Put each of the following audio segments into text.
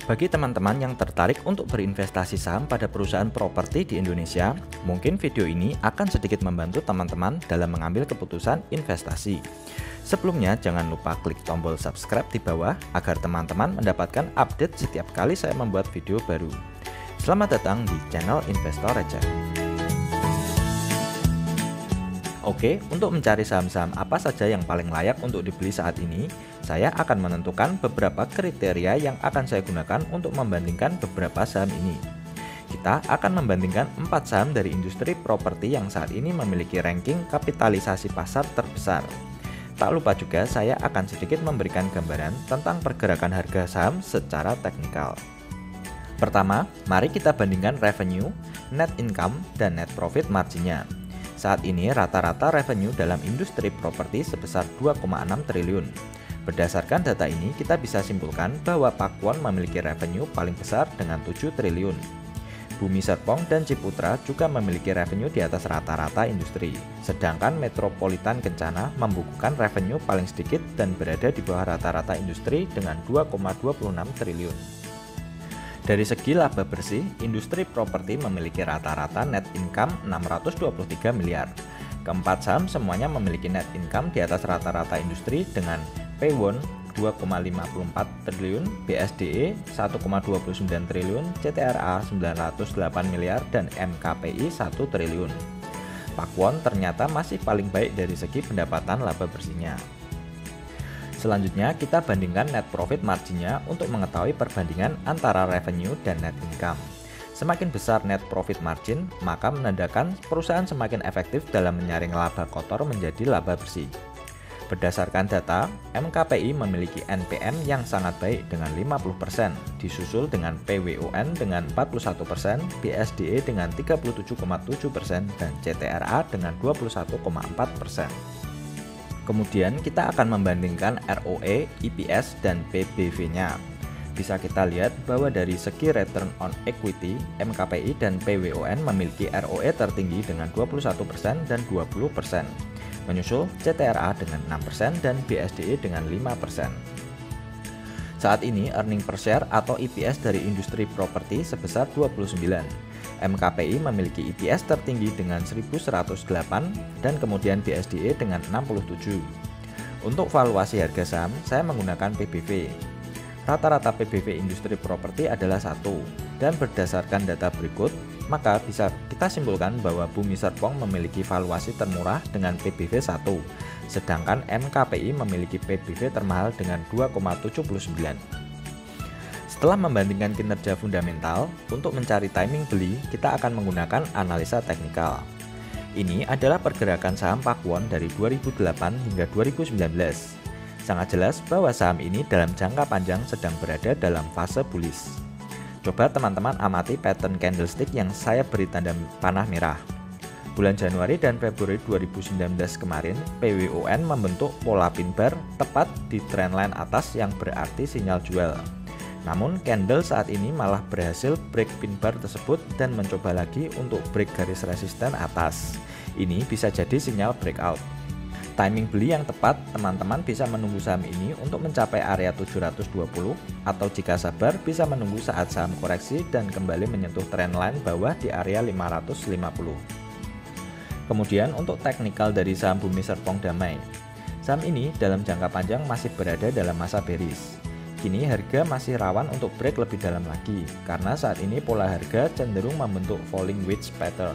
Bagi teman-teman yang tertarik untuk berinvestasi saham pada perusahaan properti di Indonesia, mungkin video ini akan sedikit membantu teman-teman dalam mengambil keputusan investasi. Sebelumnya, jangan lupa klik tombol subscribe di bawah agar teman-teman mendapatkan update setiap kali saya membuat video baru. Selamat datang di channel Investor Receh. Oke, untuk mencari saham-saham apa saja yang paling layak untuk dibeli saat ini, saya akan menentukan beberapa kriteria yang akan saya gunakan untuk membandingkan beberapa saham ini. Kita akan membandingkan 4 saham dari industri properti yang saat ini memiliki ranking kapitalisasi pasar terbesar. Tak lupa juga saya akan sedikit memberikan gambaran tentang pergerakan harga saham secara teknikal. Pertama, mari kita bandingkan revenue, net income, dan net profit marginnya. Saat ini rata-rata revenue dalam industri properti sebesar 2,6 triliun. Berdasarkan data ini, kita bisa simpulkan bahwa Pakuwon memiliki revenue paling besar dengan 7 triliun. Bumi Serpong dan Ciputra juga memiliki revenue di atas rata-rata industri. Sedangkan Metropolitan Kencana membukukan revenue paling sedikit dan berada di bawah rata-rata industri dengan 2,26 triliun. Dari segi laba bersih, industri properti memiliki rata-rata net income 623 miliar. Keempat saham semuanya memiliki net income di atas rata-rata industri dengan Paewon 2,54 triliun, BSDE 1,29 triliun, CTRA 908 miliar, dan MKPI 1 triliun. Pakuwon ternyata masih paling baik dari segi pendapatan laba bersihnya. Selanjutnya, kita bandingkan net profit marginnya untuk mengetahui perbandingan antara revenue dan net income. Semakin besar net profit margin, maka menandakan perusahaan semakin efektif dalam menyaring laba kotor menjadi laba bersih. Berdasarkan data, MKPI memiliki NPM yang sangat baik dengan 50%, disusul dengan PWON dengan 41%, BSDE dengan 37,7%, dan CTRA dengan 21,4%. Kemudian kita akan membandingkan ROE, EPS, dan PBV-nya. Bisa kita lihat bahwa dari segi return on equity, MKPI dan PWON memiliki ROE tertinggi dengan 21% dan 20%. Menyusul CTRA dengan 6% dan BSDE dengan 5%. Saat ini earning per share atau EPS dari industri properti sebesar 29. MKPI memiliki EPS tertinggi dengan 1108 dan kemudian BSDE dengan 67. Untuk valuasi harga saham, saya menggunakan PBV. Rata-rata PBV industri properti adalah 1, dan berdasarkan data berikut, maka bisa kita simpulkan bahwa Bumi Serpong memiliki valuasi termurah dengan PBV 1, sedangkan MKPI memiliki PBV termahal dengan 2,79. Setelah membandingkan kinerja fundamental, untuk mencari timing beli, kita akan menggunakan analisa teknikal. Ini adalah pergerakan saham Pakuwon dari 2008 hingga 2019. Sangat jelas bahwa saham ini dalam jangka panjang sedang berada dalam fase bullish. Coba teman-teman amati pattern candlestick yang saya beri tanda panah merah. Bulan Januari dan Februari 2019 kemarin, PWON membentuk pola pin bar tepat di trendline atas yang berarti sinyal jual. Namun candle saat ini malah berhasil break pin bar tersebut dan mencoba lagi untuk break garis resisten atas. Ini bisa jadi sinyal breakout. Timing beli yang tepat, teman-teman bisa menunggu saham ini untuk mencapai area 720 atau jika sabar bisa menunggu saat saham koreksi dan kembali menyentuh trendline bawah di area 550. Kemudian untuk teknikal dari saham Bumi Serpong Damai. Saham ini dalam jangka panjang masih berada dalam masa bearish. Kini harga masih rawan untuk break lebih dalam lagi, karena saat ini pola harga cenderung membentuk falling wedge pattern.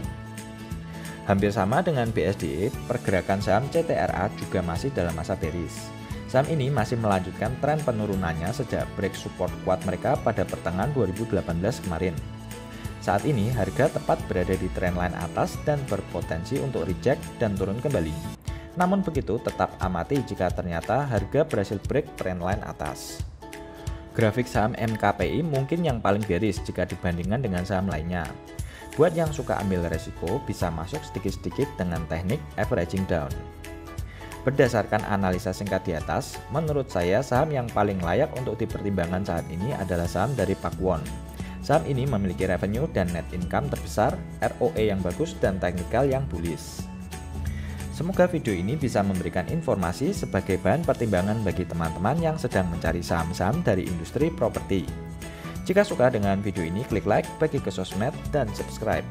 Hampir sama dengan BSDE, pergerakan saham CTRA juga masih dalam masa bearish. Saham ini masih melanjutkan tren penurunannya sejak break support kuat mereka pada pertengahan 2018 kemarin. Saat ini harga tepat berada di trendline atas dan berpotensi untuk reject dan turun kembali. Namun begitu, tetap amati jika ternyata harga berhasil break trendline atas. Grafik saham MKPI mungkin yang paling bearish jika dibandingkan dengan saham lainnya. Buat yang suka ambil resiko, bisa masuk sedikit-sedikit dengan teknik averaging down. Berdasarkan analisa singkat di atas, menurut saya saham yang paling layak untuk dipertimbangkan saat ini adalah saham dari Pakuwon. Saham ini memiliki revenue dan net income terbesar, ROE yang bagus, dan teknikal yang bullish. Semoga video ini bisa memberikan informasi sebagai bahan pertimbangan bagi teman-teman yang sedang mencari saham-saham dari industri properti. Jika suka dengan video ini, klik like, bagi ke sosmed, dan subscribe.